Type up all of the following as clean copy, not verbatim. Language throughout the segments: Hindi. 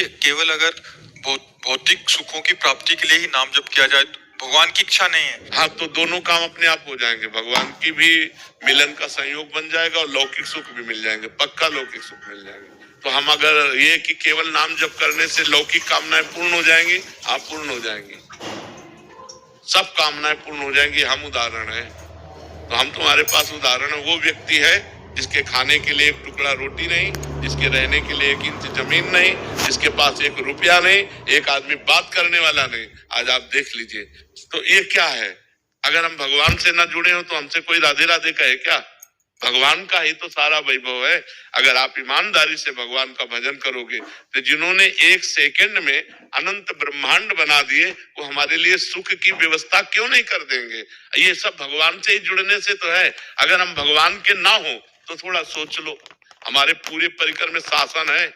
जी केवल अगर भौतिक सुखों की प्राप्ति के लिए ही नाम जप किया जाए तो भगवान की इच्छा नहीं है। हाँ, तो दोनों काम अपने आप हो जाएंगे, भगवान की भी मिलन का संयोग बन जाएगा और लौकिक सुख भी मिल जाएंगे, पक्का लौकिक सुख मिल जाएंगे। तो हम अगर ये कि केवल नाम जप करने से लौकिक कामनाएं पूर्ण हो जाएंगी, आप पूर्ण हो जाएंगी, सब कामनाएं पूर्ण हो जाएंगी। हम उदाहरण है, तो हम तुम्हारे पास उदाहरण है। वो व्यक्ति है जिसके खाने के लिए एक टुकड़ा रोटी नहीं, जिसके रहने के लिए 1 इंच जमीन नहीं, जिसके पास 1 रुपया नहीं, एक आदमी बात करने वाला नहीं। आज आप देख लीजिए, तो ये क्या है? अगर हम भगवान से न जुड़े हो तो हमसे कोई राधे राधे कहे क्या? भगवान का ही तो सारा वैभव है। अगर आप ईमानदारी से भगवान का भजन करोगे तो जिन्होंने 1 सेकंड में अनंत ब्रह्मांड बना दिए, वो हमारे लिए सुख की व्यवस्था क्यों नहीं कर देंगे? ये सब भगवान से ही जुड़ने से तो है। अगर हम भगवान के ना हो तो थोड़ा सोच लो, हमारे पूरे परिकर में शासन है,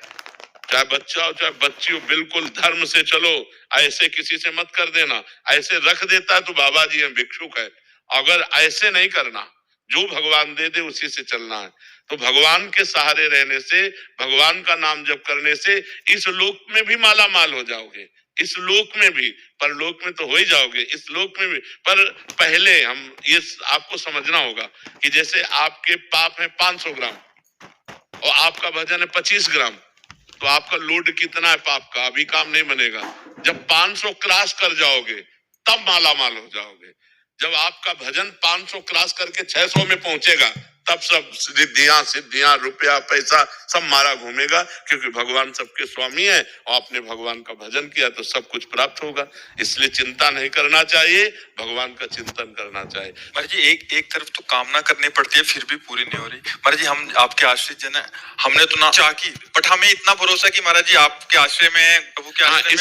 चाहे बच्चा हो चाहे बच्ची हो, बिल्कुल धर्म से चलो, ऐसे किसी से मत कर देना। ऐसे रख देता है तो बाबा जी हैं, भिक्षुक है। अगर ऐसे नहीं करना, जो भगवान दे दे उसी से चलना है। तो भगवान के सहारे रहने से, भगवान का नाम जप करने से इस लोक में भी माला माल हो जाओगे, इस लोक में भी, परलोक में तो हो ही जाओगे, इस लोक में भी। पर पहले हम ये आपको समझना होगा कि जैसे आपके पाप है 500 ग्राम और आपका भजन है 25 ग्राम, तो आपका लोड कितना है पाप का? अभी काम नहीं बनेगा। जब 500 क्रॉस कर जाओगे तब माला माल हो जाओगे। जब आपका भजन 500 क्रॉस करके 600 में पहुंचेगा तब सब सिद्धियां रुपया पैसा सब मारा घूमेगा, क्योंकि भगवान सबके स्वामी है और आपने भगवान का भजन किया तो सब कुछ प्राप्त होगा। इसलिए चिंता नहीं करना चाहिए, भगवान का चिंतन करना चाहिए। महाराज जी एक तरफ तो कामना करनी पड़ती है फिर भी पूरी नहीं हो रही। महाराज जी हम आपके आश्रित जन है, हमने तो ना चाह की, बट हमें इतना भरोसा कि महाराज जी आपके आश्रय में, प्रभु के आश्रय में,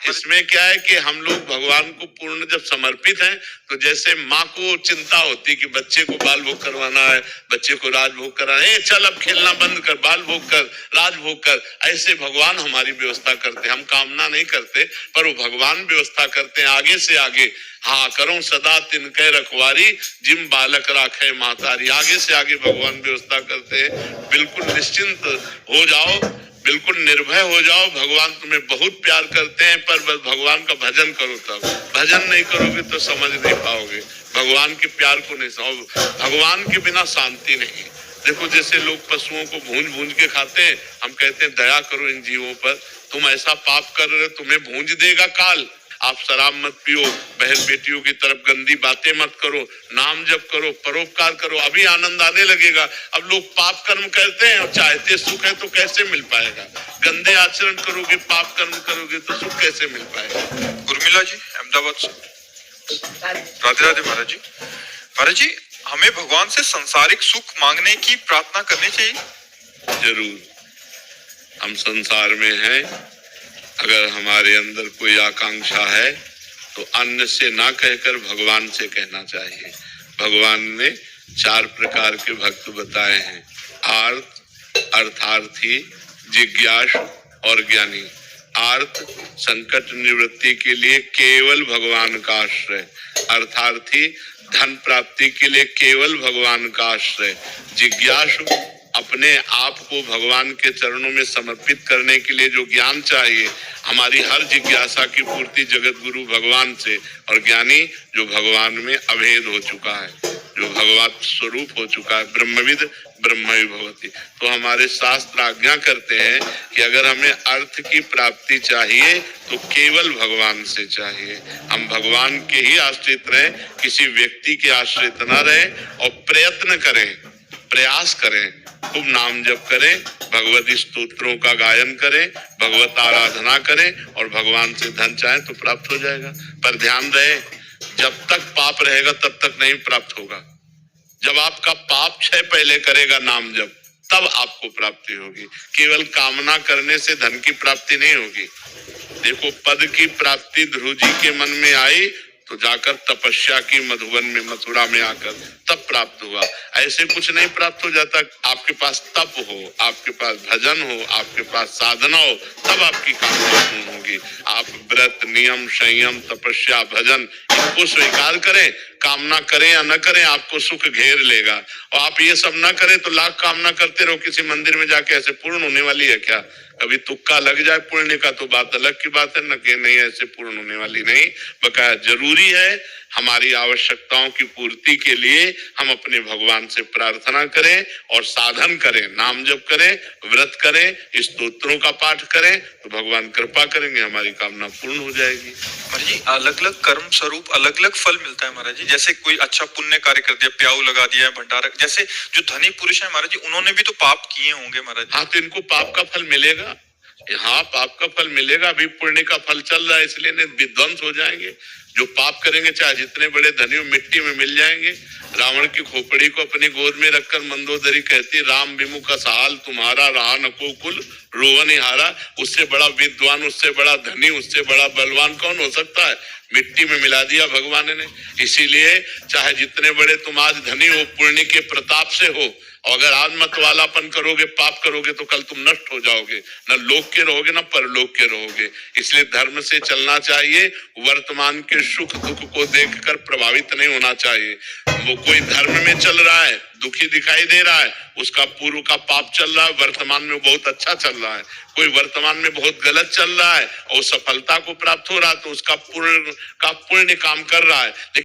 इसमें क्या है कि हम लोग भगवान को पूर्ण जब समर्पित हैं, तो जैसे माँ को चिंता होती कि बच्चे को बाल भोग करवाना है, बच्चे को राजभोग कराना है, चल अब खेलना बंद कर, बाल भोग कर, राजभोग कर, ऐसे भगवान हमारी व्यवस्था करते हैं। हम कामना नहीं करते, पर वो भगवान व्यवस्था करते हैं आगे से आगे। हाँ, करो सदा तिनके रखवारी, जिम बालक राखे मातारी। आगे से आगे भगवान व्यवस्था करते हैं। बिल्कुल निश्चिंत हो जाओ, बिल्कुल निर्भय हो जाओ, भगवान तुम्हें बहुत प्यार करते हैं। पर बस भगवान का भजन करो, तब भजन नहीं करोगे तो समझ नहीं पाओगे, भगवान के प्यार को नहीं समझ। भगवान के बिना शांति नहीं। देखो, जैसे लोग पशुओं को भूंज भूंज के खाते हैं, हम कहते हैं दया करो इन जीवों पर, तुम ऐसा पाप कर रहे हो, तुम्हें भूंज देगा काल। आप शराब मत पियो, बहन बेटियों की तरफ गंदी बातें मत करो, नाम जप करो, परोपकार करो, अभी आनंद आने लगेगा। अब लोग पाप कर्म करते हैं और चाहते सुख है, तो कैसे मिल पाएगा? गंदे आचरण करोगे, पाप कर्म करोगे तो सुख कैसे मिल पाएगा? उर्मिला जी अहमदाबाद से। राधे राधे महाराज जी। महाराज जी हमें भगवान से संसारिक सुख मांगने की प्रार्थना करनी चाहिए? जरूर। हम संसार में हैं, अगर हमारे अंदर कोई आकांक्षा है तो अन्य से ना कहकर भगवान से कहना चाहिए। भगवान ने 4 प्रकार के भक्त बताए हैं, आर्त, अर्थार्थी, जिज्ञास और ज्ञानी। आर्त संकट निवृत्ति के लिए केवल भगवान का आश्रय, अर्थार्थी धन प्राप्ति के लिए केवल भगवान का आश्रय, जिज्ञासु अपने आप को भगवान के चरणों में समर्पित करने के लिए जो ज्ञान चाहिए, हमारी हर जिज्ञासा की पूर्ति जगत गुरु भगवान से, और ज्ञानी जो भगवान में अभेद हो चुका है, जो भगवत स्वरूप हो चुका है, ब्रह्मविद ब्रह्म भवति। तो हमारे शास्त्र आज्ञा करते हैं कि अगर हमें अर्थ की प्राप्ति चाहिए तो केवल भगवान से चाहिए। हम भगवान के ही आश्रित रहें, किसी व्यक्ति के आश्रित न रहें, और प्रयत्न करें, प्रयास करें, खूब नाम जप करें, भगवत स्तोत्रों का गायन करें, भगवत आराधना करें, और भगवान से धन चाहें तो प्राप्त हो जाएगा। पर ध्यान रहे, जब तक पाप रहेगा तब तक नहीं प्राप्त होगा। जब आपका पाप क्षय पहले करेगा नाम जप, तब आपको प्राप्ति होगी। केवल कामना करने से धन की प्राप्ति नहीं होगी। देखो, पद की प्राप्ति ध्रुव जी के मन में आई तो जाकर तपस्या की मधुबन में, मथुरा में आकर तब प्राप्त हुआ। ऐसे कुछ नहीं प्राप्त हो जाता। आपके पास तप हो, आपके पास भजन हो, आपके पास साधना हो, तब आपकी कामना पूर्ण होगी। आप व्रत, नियम, संयम, तपस्या, भजन इनको स्वीकार करें, कामना करें या न करें, आपको सुख घेर लेगा। और आप ये सब न करें तो लाख कामना करते रहो, किसी मंदिर में जाके ऐसे पूर्ण होने वाली है क्या? कभी तुक्का लग जाए पुण्य का तो बात अलग की बात है, न कि नहीं ऐसे पूर्ण होने वाली नहीं। बकाया जरूरी है हमारी आवश्यकताओं की पूर्ति के लिए हम अपने भगवान से प्रार्थना करें और साधन करें, नाम जप करें, व्रत करें, स्तोत्रों का पाठ करें, तो भगवान कृपा करेंगे, हमारी कामना पूर्ण हो जाएगी। महाराज जी अलग अलग कर्म स्वरूप अलग अलग फल मिलता है महाराज जी। जैसे कोई अच्छा पुण्य कार्य कर दिया, प्याऊ लगा दिया, भंडारा, जैसे जो धनी पुरुष है महाराज जी उन्होंने भी तो पाप किए होंगे महाराज जी। हाँ, तो इनको पाप का फल मिलेगा। हाँ, पाप का फल मिलेगा। अभी पुण्य का फल चल रहा है, इसलिए विध्वंस हो जाएंगे। जो पाप करेंगे चाहे जितने बड़े धनी हो, मिट्टी में मिल जाएंगे। रावण की खोपड़ी को अपनी गोद में रखकर मंदोदरी कहती, राम विमुख सहाल तुम्हारा, रहा नको कुल रोवन हारा। उससे बड़ा विद्वान, उससे बड़ा धनी, उससे बड़ा बलवान कौन हो सकता है? मिट्टी में मिला दिया भगवान ने। इसीलिए चाहे जितने बड़े तुम आज धनी हो, पुण्य के प्रताप से हो, और अगर आज मतवालापन करोगे, पाप करोगे, तो कल तुम नष्ट हो जाओगे। न लोक के रहोगे, न परलोक के रहोगे। इसलिए धर्म से चलना चाहिए। वर्तमान के सुख दुख को देखकर प्रभावित नहीं होना चाहिए। वो कोई धर्म में चल रहा है, दुखी दिखाई दे रहा है, उसका पूर्व का पाप चल रहा है, वर्तमान में बहुत अच्छा चल रहा है। कोई वर्तमान में बहुत गलत चल रहा है और सफलता को प्राप्त हो रहा है, तो उसका पुण्य काम कर रहा है।